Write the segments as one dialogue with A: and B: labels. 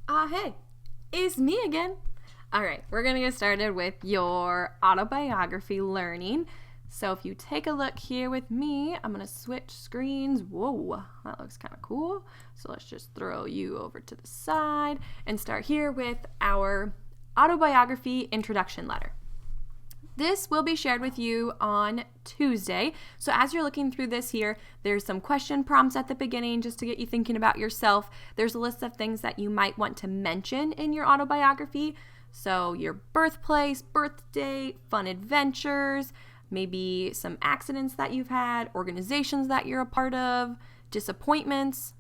A: Hey, it's me again. All right, we're going to get started with your autobiography learning. So if you take a look here with me, I'm going to switch screens. Whoa, that looks kind of cool. So let's just throw you over to the side and start here with our autobiography introduction letter. This will be shared with you on Tuesday. So as you're looking through this here, there's some question prompts at the beginning just to get you thinking about yourself. There's a list of things that you might want to mention in your autobiography. So your birthplace, birth date, fun adventures, maybe some accidents that you've had, organizations that you're a part of, disappointments.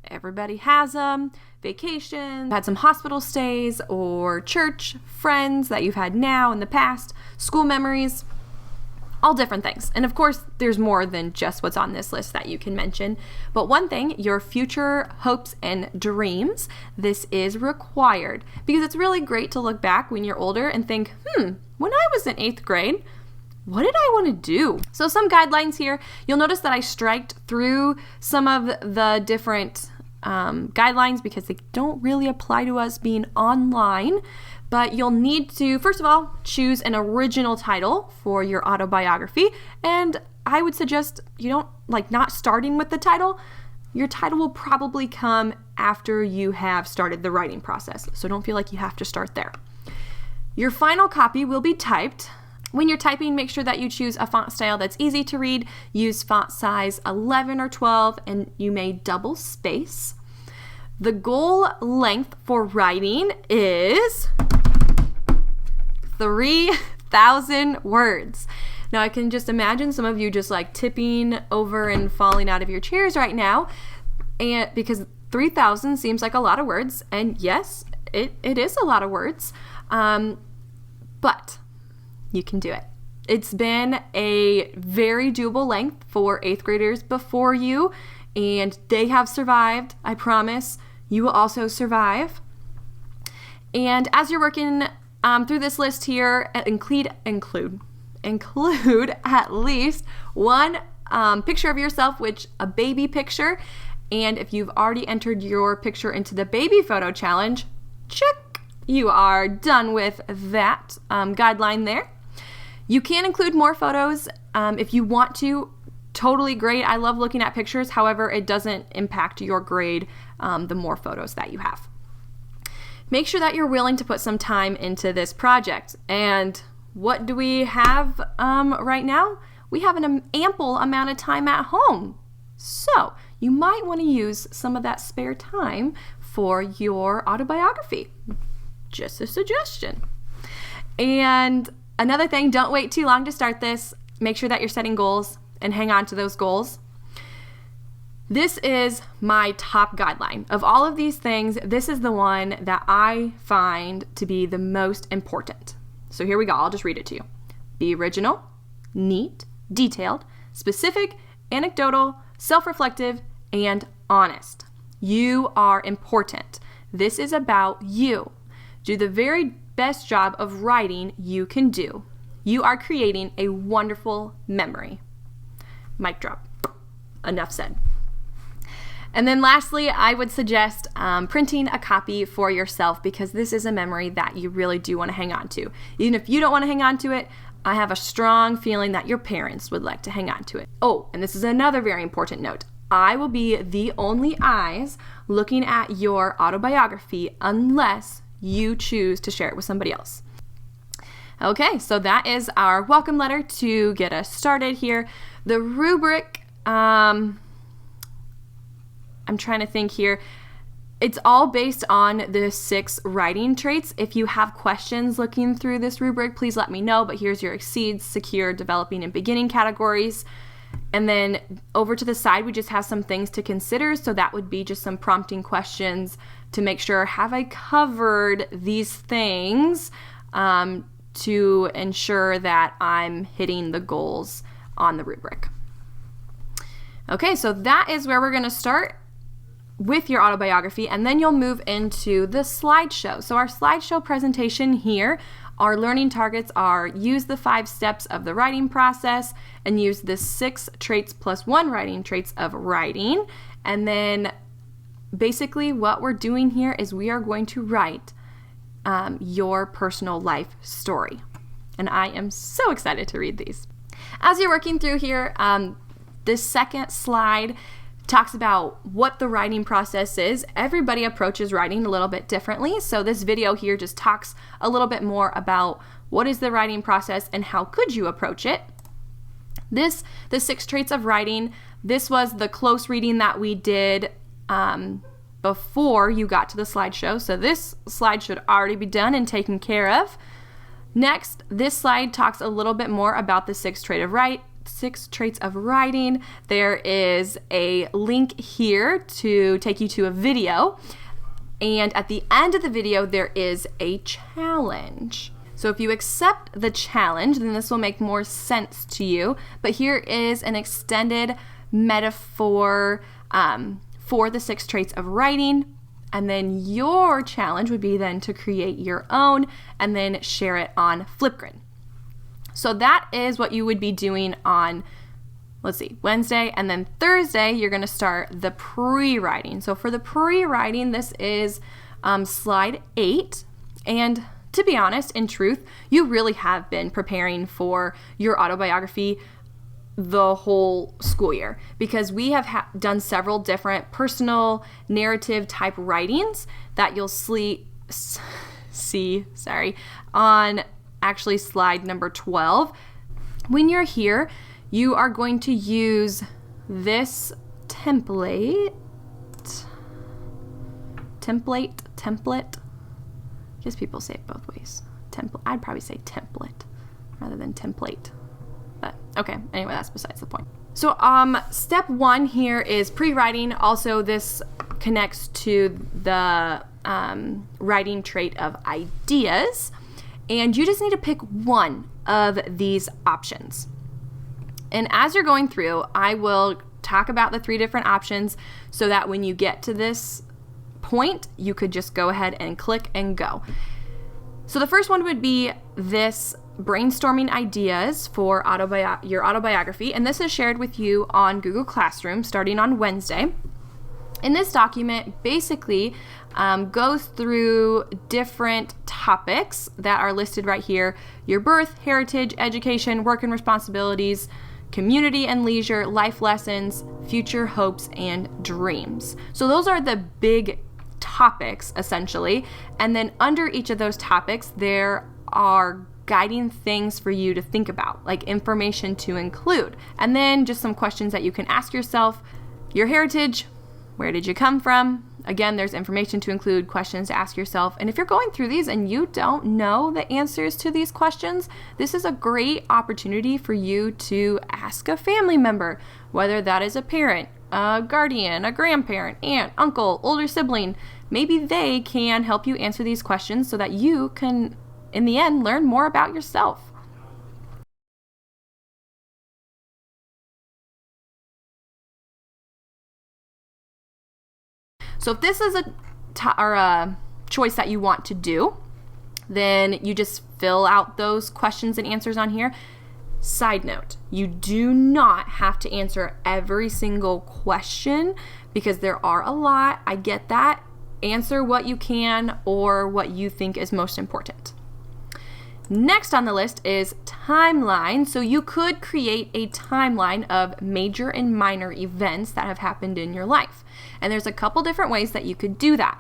A: Everybody has them. Vacations, had some hospital stays, or church, friends that you've had now in the past, school memories, all different things. And of course, there's more than just what's on this list that you can mention. But one thing, your future hopes and dreams, this is required because it's really great to look back when you're older and think, when I was in 8th grade, what did I want to do? So some guidelines here. You'll notice that I striked through some of the different guidelines because they don't really apply to us being online. But you'll need to, first of all, choose an original title for your autobiography. And I would suggest you don't not starting with the title. Your title will probably come after you have started the writing process. So don't feel like you have to start there. Your final copy will be typed. When you're typing, make sure that you choose a font style that's easy to read. Use font size 11 or 12, and you may double space. The goal length for writing is 3,000 words. Now I can just imagine some of you just tipping over and falling out of your chairs right now, and because 3,000 seems like a lot of words, and yes, it is a lot of words, but you can do it. It's been a very doable length for 8th graders before you, and they have survived. I promise you will also survive. And as you're working through this list here, include at least one picture of yourself, which a baby picture. And if you've already entered your picture into the baby photo challenge, check. You are done with that guideline there. You can include more photos if you want to. Totally great. I love looking at pictures. However, it doesn't impact your grade the more photos that you have. Make sure that you're willing to put some time into this project. And what do we have right now? We have an ample amount of time at home. So you might want to use some of that spare time for your autobiography. Just a suggestion. And another thing, don't wait too long to start this. Make sure that you're setting goals and hang on to those goals. This is my top guideline. Of all of these things, this is the one that I find to be the most important. So here we go. I'll just read it to you. Be original, neat, detailed, specific, anecdotal, self-reflective, and honest. You are important. This is about you. Do the very best job of writing you can do. You are creating a wonderful memory. Mic drop. Enough said. And then lastly, I would suggest printing a copy for yourself because this is a memory that you really do want to hang on to. Even if you don't want to hang on to it, I have a strong feeling that your parents would like to hang on to it. Oh, and this is another very important note. I will be the only eyes looking at your autobiography unless you choose to share it with somebody else. Okay, so that is our welcome letter to get us started here. The rubric, I'm trying to think here. It's all based on the 6 writing traits. If you have questions looking through this rubric, please let me know. But here's your exceed, secure, developing, and beginning categories. And then over to the side, we just have some things to consider. So that would be just some prompting questions to make sure, have I covered these things to ensure that I'm hitting the goals on the rubric. Okay, so that is where we're going to start with your autobiography, and then you'll move into the slideshow. So our slideshow presentation here, our learning targets are use the 5 steps of the writing process and use the 6 traits plus 1 writing traits of writing, and then basically what we're doing here is we are going to write your personal life story. And I am so excited to read these. As you're working through here, this second slide talks about what the writing process is. Everybody approaches writing a little bit differently. So this video here just talks a little bit more about what is the writing process and how could you approach it. The 6 traits of writing, this was the close reading that we did before you got to the slideshow. So this slide should already be done and taken care of. Next, this slide talks a little bit more about the 6 traits of writing. There is a link here to take you to a video. And at the end of the video, there is a challenge. So if you accept the challenge, then this will make more sense to you. But here is an extended metaphor for the 6 traits of writing. And then your challenge would be then to create your own and then share it on Flipgrid. So that is what you would be doing on, let's see, Wednesday. And then Thursday, you're going to start the pre-writing. So for the pre-writing, this is slide 8. And to be honest, in truth, you really have been preparing for your autobiography the whole school year, because we have done several different personal narrative type writings that you'll see on actually slide number 12. When you're here, you are going to use this template. I guess people say it both ways. I'd probably say template rather than template. But okay, anyway, that's besides the point. So step 1 here is pre-writing. Also, this connects to the writing trait of ideas. And you just need to pick one of these options. And as you're going through, I will talk about the 3 different options so that when you get to this point, you could just go ahead and click and go. So the first one would be this brainstorming ideas for your autobiography, and this is shared with you on Google Classroom starting on Wednesday. And this document basically goes through different topics that are listed right here: your birth, heritage, education, work and responsibilities, community and leisure, life lessons, future hopes and dreams. So those are the big topics essentially, and then under each of those topics there are guiding things for you to think about, like information to include, and then just some questions that you can ask yourself. Your heritage, where did you come from? Again, there's information to include, questions to ask yourself. And if you're going through these and you don't know the answers to these questions, this is a great opportunity for you to ask a family member, whether that is a parent, a guardian, a grandparent, aunt, uncle, older sibling. Maybe they can help you answer these questions so that you can, in the end, learn more about yourself. So if this is a choice that you want to do, then you just fill out those questions and answers on here. Side note, you do not have to answer every single question because there are a lot. I get that. Answer what you can or what you think is most important. Next on the list is timeline. So you could create a timeline of major and minor events that have happened in your life. And there's a couple different ways that you could do that.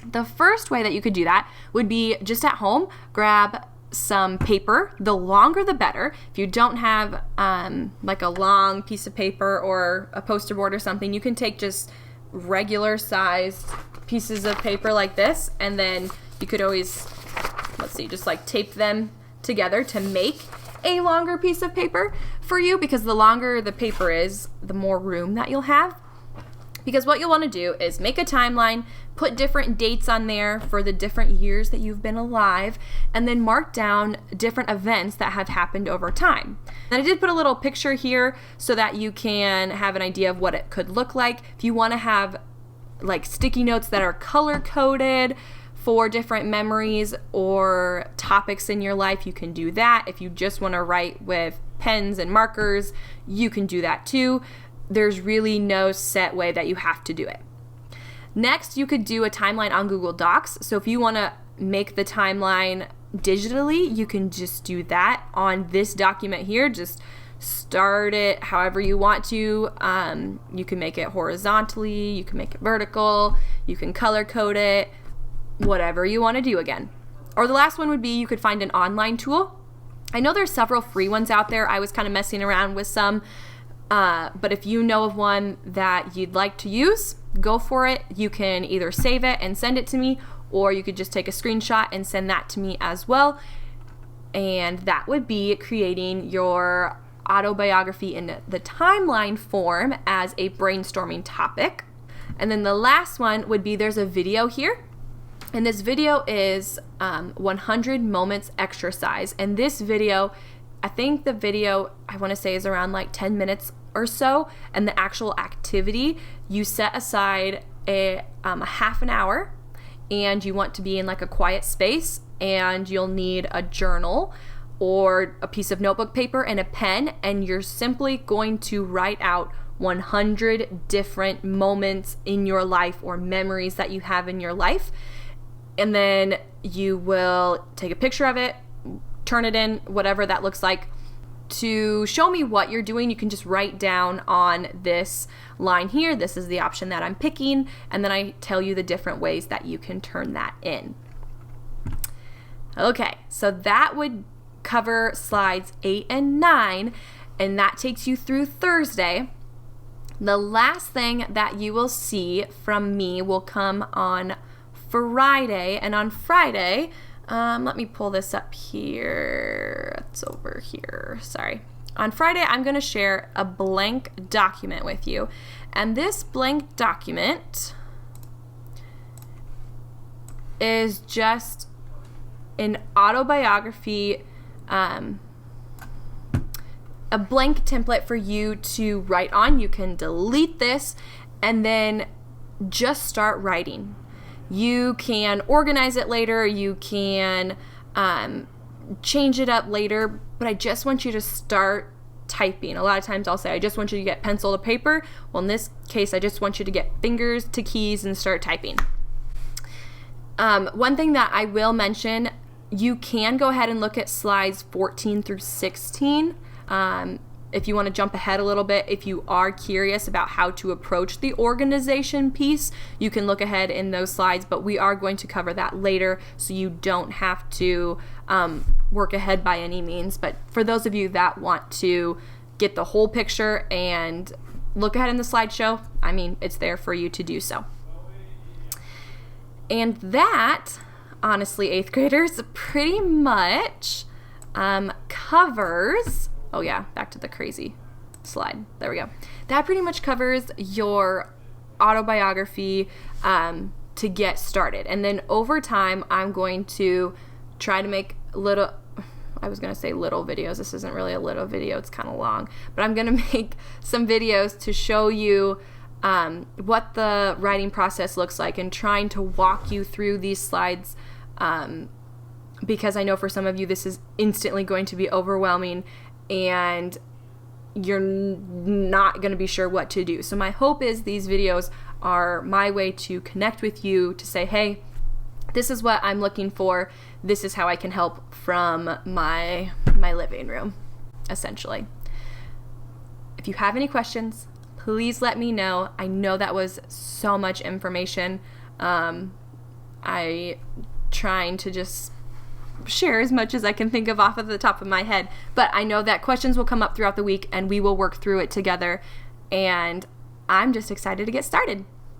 A: The first way that you could do that would be just at home, grab some paper. The longer the better. If you don't have like a long piece of paper or a poster board or something, you can take just regular sized pieces of paper like this, and then you could always, just like tape them together to make a longer piece of paper for you, because the longer the paper is, the more room that you'll have. Because what you'll want to do is make a timeline, put different dates on there for the different years that you've been alive, and then mark down different events that have happened over time. And I did put a little picture here so that you can have an idea of what it could look like. If you want to have like sticky notes that are color-coded for different memories or topics in your life, you can do that. If you just want to write with pens and markers, you can do that too. There's really no set way that you have to do it. Next, you could do a timeline on Google Docs. So if you want to make the timeline digitally, you can just do that on this document here. Just start it however you want to. You can make it horizontally, you can make it vertical, you can color code it, whatever you want to do again. Or the last one would be you could find an online tool. I know there's several free ones out there. I was kind of messing around with some, but if you know of one that you'd like to use, go for it. You can either save it and send it to me, or you could just take a screenshot and send that to me as well. And that would be creating your autobiography in the timeline form as a brainstorming topic. And then the last one would be there's a video here. And this video is 100 moments exercise. And this video, I think the video, I want to say is around like 10 minutes or so. And the actual activity, you set aside a half an hour, and you want to be in like a quiet space, and you'll need a journal or a piece of notebook paper and a pen, and you're simply going to write out 100 different moments in your life or memories that you have in your life. And then you will take a picture of it, turn it in, whatever that looks like. To show me what you're doing, you can just write down on this line here, this is the option that I'm picking, and then I tell you the different ways that you can turn that in. Okay, so that would cover slides 8 and 9, and that takes you through Thursday. The last thing that you will see from me will come on Friday, and on Friday, let me pull this up here. It's over here. Sorry. On Friday, I'm going to share a blank document with you. And this blank document is just an autobiography, a blank template for you to write on. You can delete this and then just start writing. You can organize it later, you can change it up later, but I just want you to start typing. A lot of times I'll say, I just want you to get pencil to paper. Well, in this case, I just want you to get fingers to keys and start typing. One thing that I will mention, you can go ahead and look at slides 14 through 16. If you want to jump ahead a little bit, if you are curious about how to approach the organization piece, you can look ahead in those slides, but we are going to cover that later, so you don't have to work ahead by any means. But for those of you that want to get the whole picture and look ahead in the slideshow, I mean, it's there for you to do so. And that, honestly, 8th graders, pretty much covers... Oh yeah, back to the crazy slide. There we go. That pretty much covers your autobiography to get started. And then over time, I'm going to try to make little videos. This isn't really a little video. It's kind of long. But I'm going to make some videos to show you what the writing process looks like, and trying to walk you through these slides because I know for some of you this is instantly going to be overwhelming and you're not going to be sure what to do. So my hope is these videos are my way to connect with you, to say, hey, this is what I'm looking for. This is how I can help from my living room, essentially. If you have any questions, please let me know. I know that was so much information. I trying to just share as much as I can think of off of the top of my head, but I know that questions will come up throughout the week and we will work through it together, and I'm just excited to get started.